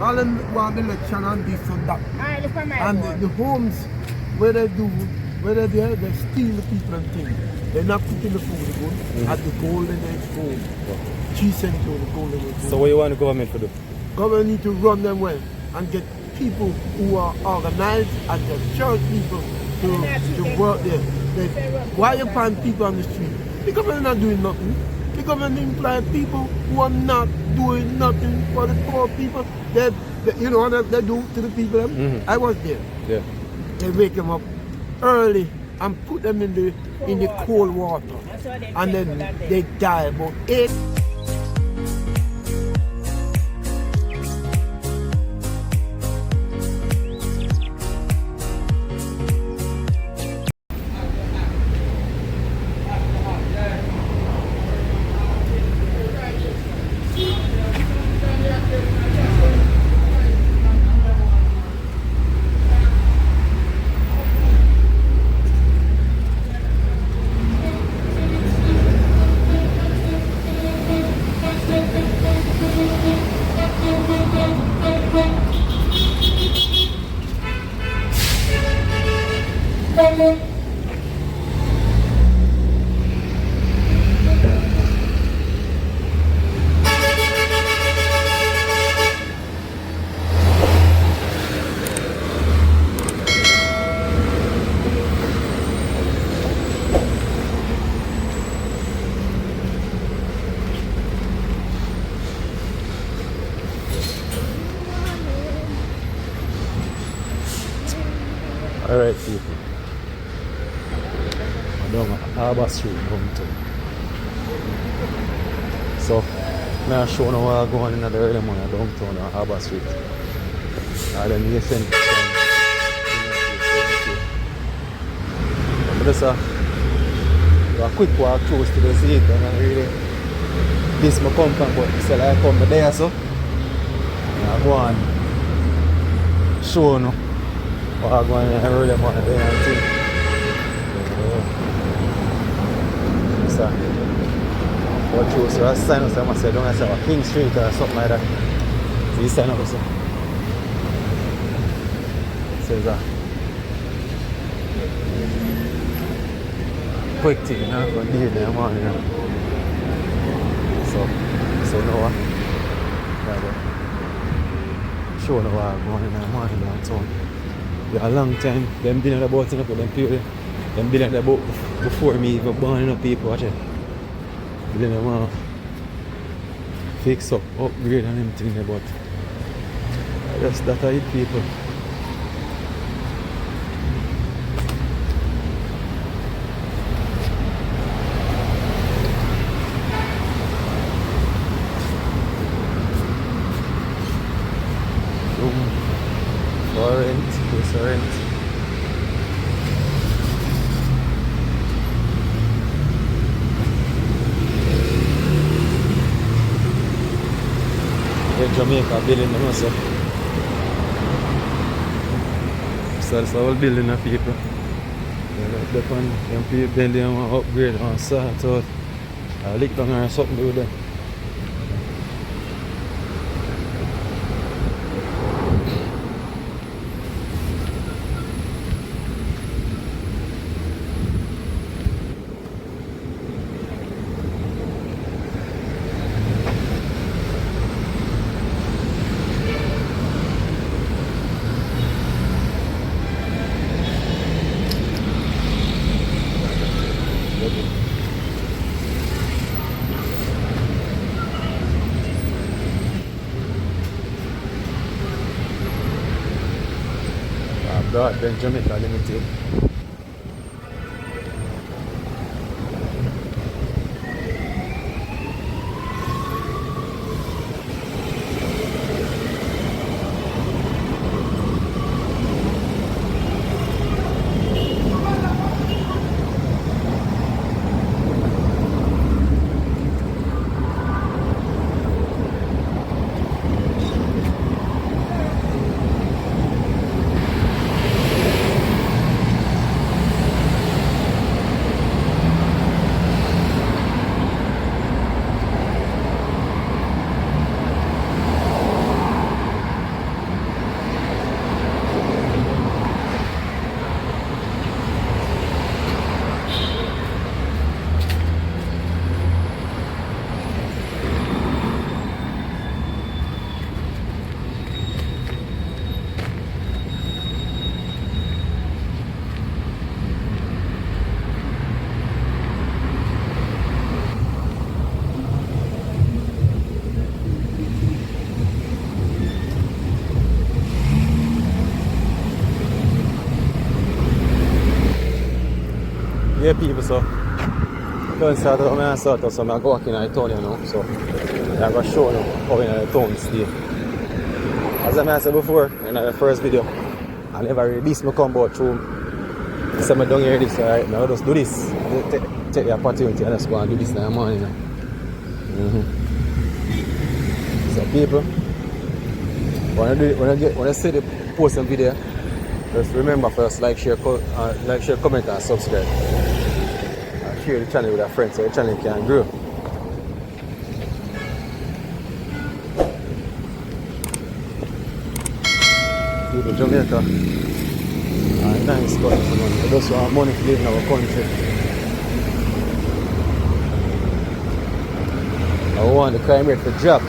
All them want election and this and that. Alright, look for my And the homes where they do, they steal the people and things. They're not putting the food good at the Golden Age home. She sent to the Golden Age home. So what you want the government to do? Government need to run them well and get people who are organized and get church people to work there. Why you find people on the street? The government not doing nothing. The government employ people who are not doing nothing for the poor people. You know what they do to the people? I was there. Yeah. They wake them up early and put them in the cold water. And then they die about 8. Alright people, I'm down at Harbour Street downtown. So, I'm showing you what I'm going in the early morning downtown on Harbour Street. And then you send just a quick walk through to the seat and I really this my company, but still I come there so I go on show you what I'm going to early morning there and thing. So what you so I sign up, I must say don't I say King Street or something like that. So you sign up so says that quick thing, you know, going to deal there morning, you know. So no one. Show the what I'm going in the morning downtown. Yeah, a long time, them been on the boat, you know, them people, them been on the boat before me even born, you know, people, watch it. Then they want to fix up, upgrade and everything, but just that I eat people. Rent. Jamaica building them also. So it's all building of people. The people building and upgrade and sort out. Lick down or something to do them. Then Jamaica Limited. Yeah, people, so don't start out, I start out, so I go walk in the town, you know, so I'm going to show you how in the town stay. As I said before, in the first video, I never really this me come about through. So I don't hear this, alright, now I just do this. Take the opportunity and just go and do this in the morning. So people, when I see the post and video, just remember first like, share, comment and subscribe. And share the channel with a friend so the channel can grow. People, Jamaica, nice country, man. Those who have money to live in our country. I want the crime rate to drop.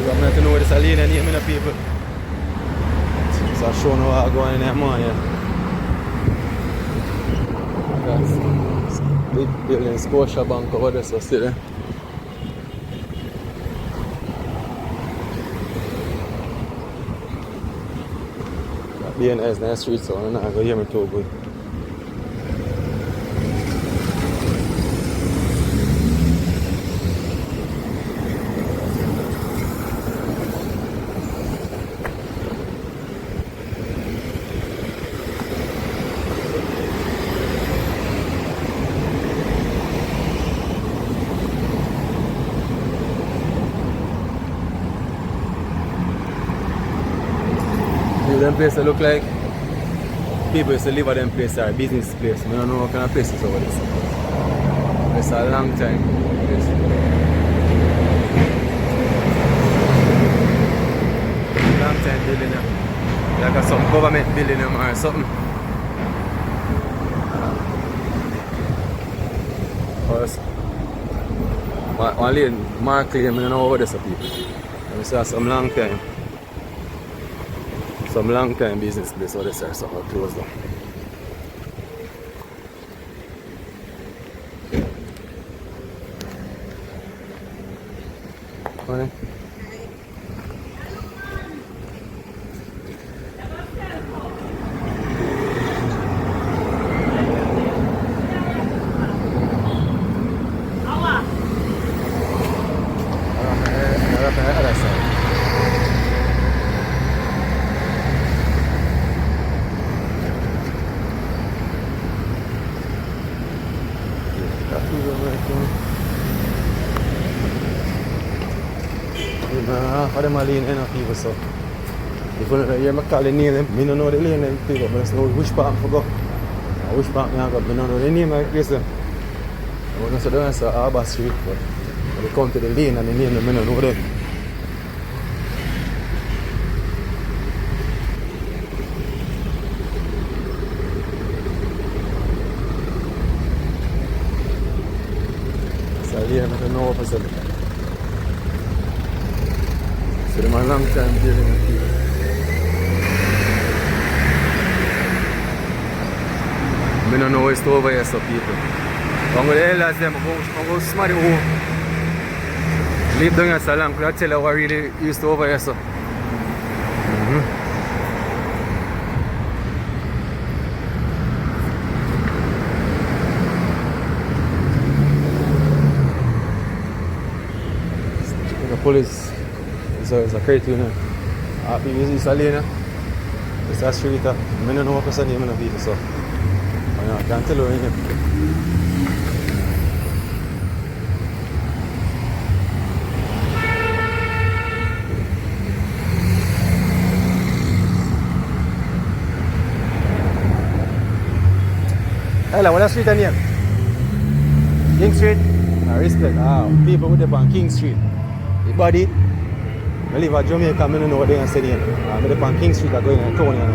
I'm not to know where this Alina name in the people. So I'll show you how I'm going in there more, yeah. That's big building, Scotia Bank over there, so see there. That being nice, nice street, so I'm not going to hear me too good. Them places look like people used to live at them places or business place. I don't know what kind of places over there. It's a long time. Long time building them. Like some government building them or something. One lady, Mark Lee, I don't know over there, people. I saw some long time. Some long time business place over there, so I'll close down. Morning. For them lane enough people, so if you don't hear me call the name, I don't know the lane them people, but I just know which part I go. Which part I go, I don't know the name of the place. I want to say that's Harbour Street, but when they come to the lane and the name, I don't know them. So here, I don't know what I said. So they're a long time building it here. I don't know what's over here, so people. I'm going to realize them, I'm going to smarty home. Live down here so long, because I tell you what really used to over here, so. The police. It's a crazy, you know. It's a lane, it's a street. I don't know what the name of the people, so I can't tell you anything. Hello, what's the street name? King Street? Respect. People with them on King Street. The body. I live at Jamaica, I don't know what they're saying. I live on King Street, I go in a town and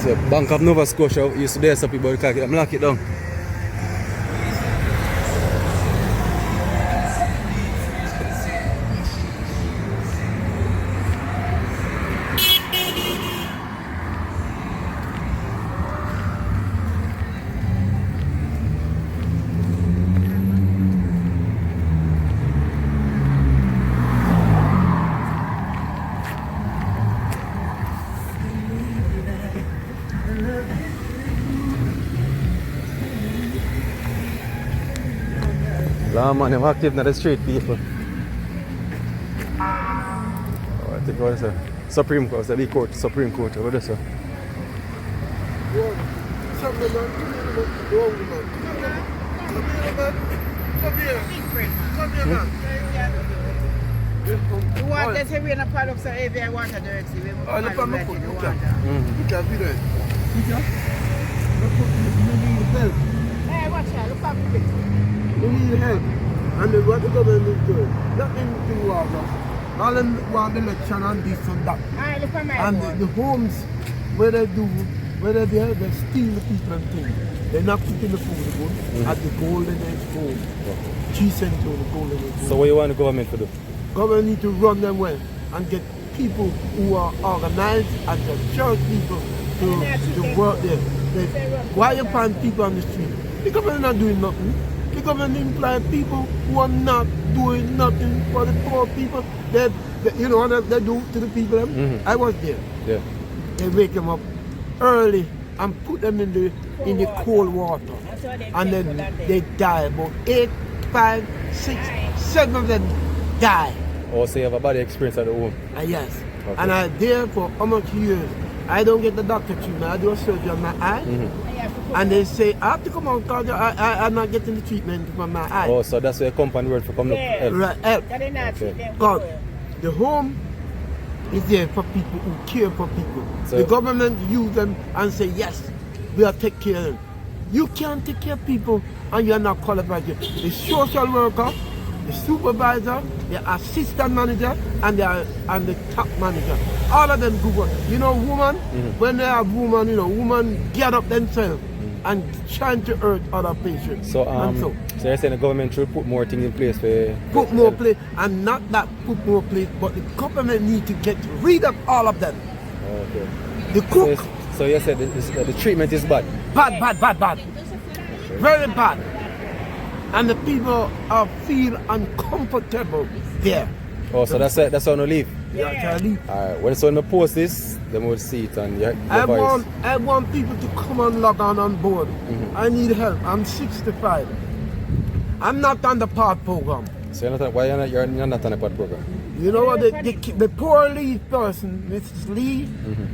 So Bank of Nova Scotia used to there some people can't get them lock it down. Nah, man, I'm active in the street, people. Oh, I think what is it? Supreme Court, the court, Supreme Court, over there, sir. Come here, man. Come here. Come here, man. You want to say we're in a part of the area water dirty. Oh, look at my foot. Look at it. You need help. Hey, watch out. Look at me. You need help. And then what the government is doing? Nothing to water. All them want election and this and that. Alright, look at my And the homes where they do, where they steal the people and things. They're not putting the food good at the Golden Age home. She sent to the Golden Age home. So what you want the government to do? Government need to run them well and get people who are organized and the church people to work there. Why you find people on the street? The government not doing nothing. The government employ people who are not doing nothing for the poor people. You know what they do to the people? I was there. Yeah. They wake them up early and put them in the cold water. And then they die. About 8, 5, 6, 7 of them die. Oh, so you have a bad experience at the home? Yes. Okay. And I'm there for how much years? I don't get the doctor treatment. I do a surgery on my eye. And they say, I have to come out because I'm not getting the treatment for my eye. Oh, so that's where company word for coming up help. Right, help. Okay. God, the home is there for people who care for people. So the government use them and say, yes, we'll take care of them. You can't take care of people and you're not qualified. The social worker, the supervisor, the assistant manager, and the top manager. All of them good work. You know, woman, when they have woman, you know, woman get up themselves and trying to hurt other patients. So, so you're saying the government should put more things in place for... Put more place, and not that put more place, but the government need to get rid of all of them. Okay. The cook. So you said the treatment is bad? Bad. Very bad. And the people feel uncomfortable there. Oh, so that's it. That's how no leave. Yeah, leave. Alright. When I post this, then we'll see it and I want people to come and log on board. I need help. I'm 65. I'm not on the PAD program. So why you're not on the PAD program? You know what? The poor lead person, Mrs. Lee,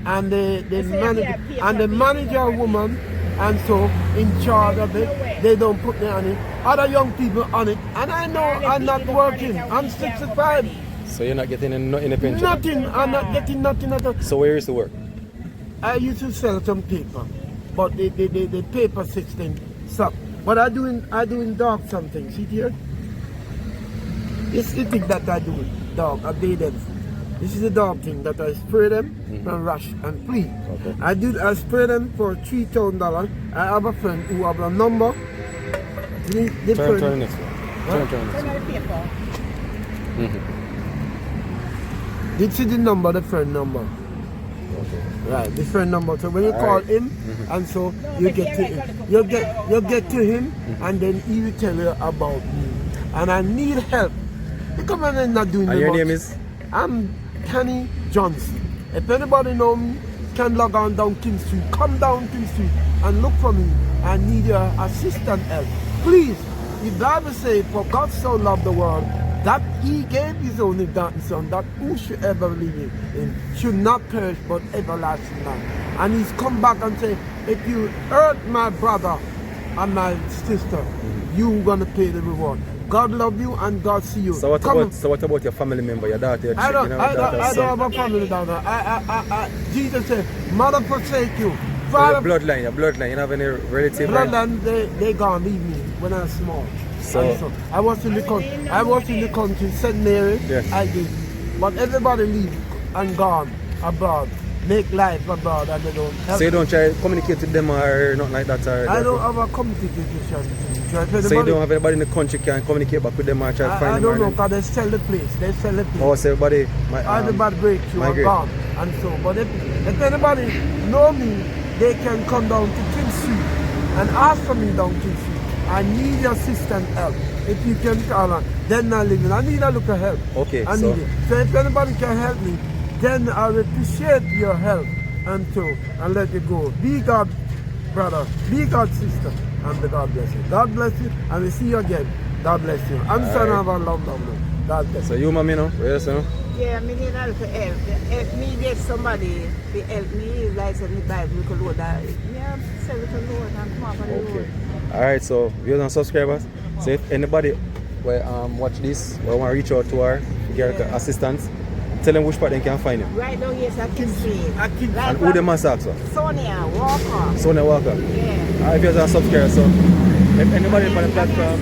and the manager woman, and so in charge of it, they don't put me on it. Other young people on it, and I know I'm not working. I'm 65. So you're not getting any pension? Nothing. I'm not getting nothing at all. So where is the work? I used to sell some paper, but the paper 16 stop. But I doing dog something. See here? It's the thing that I do, dog. I bathe them. This is the dog thing that I spray them and rush and flea. Okay. I spray them for $3,000. I have a friend who have a number. Turn next one. Turn next one. This is the number, the friend number. Okay. Right, the friend number. So when you call him, and so you get to him, you get to him, and then he will tell you about me. And I need help. The government is not doing And your much. name is? I'm Kenny Johnson. If anybody know me, can log on down King Street. Come down King Street and look for me. I need your assistant help. Please, the Bible says, for God so loved the world, that he gave his only begotten son, that whosoever believe in him should not perish but everlasting life. And he's come back and say, if you hurt my brother and my sister, you're gonna pay the reward. God love you and God see you. So what about your family member, your daughter, your I don't son? have a family down there. Jesus said, mother forsake you. Father, your bloodline, you don't have any relative? Bloodline, they gone leave me when I was small. So I was in the country, St. Mary, yes. I did. But everybody leave and gone abroad. make life abroad and they don't help. So you don't try to communicate with them or nothing like that? Or I don't have a communication. So you don't have anybody in the country can communicate back with them or try to find I them? don't know, because they sell the place. They sell the place. Oh, so everybody... Everybody breaks you are gone. And so, but if anybody know me, they can come down to King Street and ask for me down King Street. I need your assistance help. If you can call on, then I live in. I need a look of help. Okay, I need it. So if anybody can help me, then I will appreciate your help and let you go. Be God, brother. Be God, sister. And the God bless you. God bless you. And we see you again. God bless you. I'm son of a love. God bless you. So you, mommy, no? Yes, no? Yeah, I need help for help. Help me get somebody to help me, like send me Bible, we could load that. Yeah, send it to Lord and come up on the road. Alright, so viewers and subscribers. So if anybody will watch this or want to reach out to her to get assistance, tell them which part they can find him. Right down here at King Street. And who them must ask, sir? Sonia Walker. Sonia Walker. Yeah. Alright, viewers and subscribers. So if anybody on the platform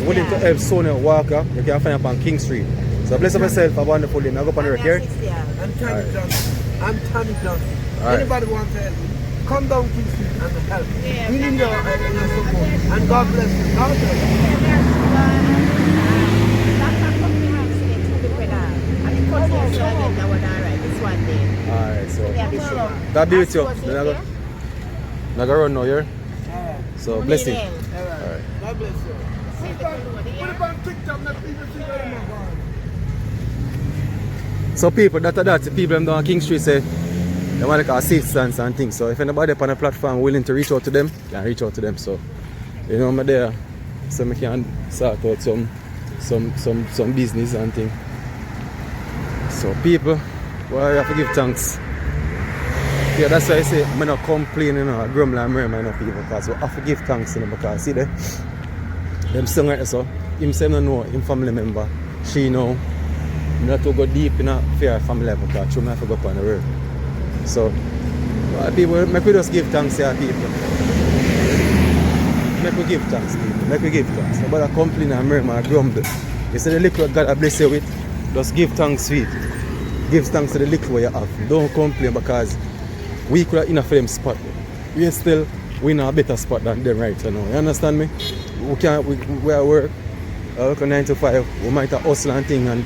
willing to help Sonia Walker, you can find her on King Street. So bless up yourself, a wonderful day. Now go on the record. I'm Tony Johnson. I'm Tony Johnson. Right. Anybody want to help me, come down King Street and help. Yeah, We need your help and your support. And God bless you. God bless you. Alright, so that be with you. Then I go run now here. So blessing. Alright. God bless you. Put it on TikTok, let people see where you're going. So people, the people them down on King Street say they want like assistance and things. So if anybody on the platform willing to reach out to them, can reach out to them. So you know I'm there, so I can sort out some business and things. So people, well, you have to give thanks. Yeah, that's why I say I'm not complaining or grumbling and murmuring of people, because we have to give thanks to them, because see them song right there, so him say no know him family member, she know. I'm not to go deep in a fair family level, because I have to go up on the road. So people, make we just give thanks to our people. Make we give thanks, people. Make we give thanks. Nobody complain and murmur and grumble. You see the little God I bless you with, just give thanks to it. Give thanks to the little you have. Don't complain, because we could have enough for them spot. We still in a better spot than them right now. You understand me? We are work 9 to 5. We might have hustle and thing, and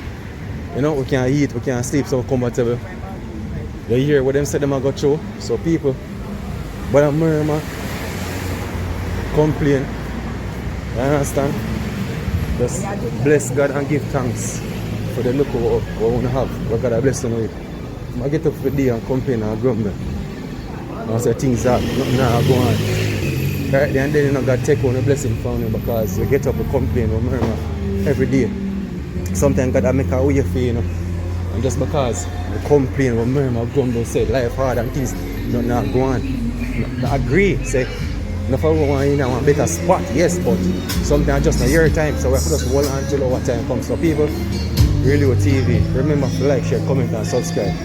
you know, we can eat, we can sleep so comfortable. They hear what them said them are go through. So people, but I murmur, complain. You understand? Just bless God and give thanks for the look of what we want to have. What God I bless them with. I get up for the day and complain and grumble. And say things that nothing now go on. Right then you know God take on a blessing from you, because you get up and complain or murmur every day. Sometimes God make a way for you, know. And just because you complain or murmur, grumble, say life hard and things not go on. I agree, say enough of one in a better spot, yes, but sometimes just not your time, so we have to just hold on until our time comes. So people, really with TV, remember to like, share, comment and subscribe.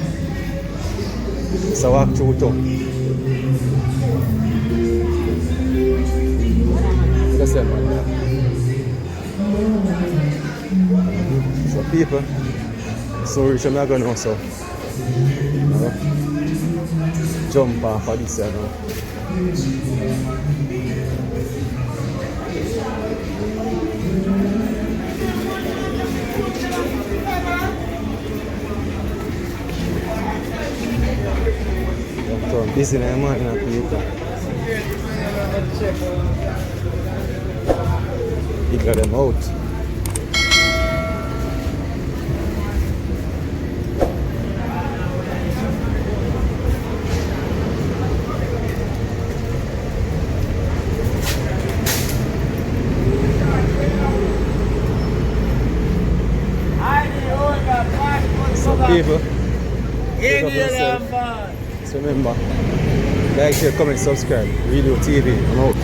So walk through too. So people, so rich I'm not gonna know, so jump off of this now. I'm busy now, man, people. He got them out. So people, pick up yourself. So remember, like, share, comment, subscribe. Radio TV, I'm out.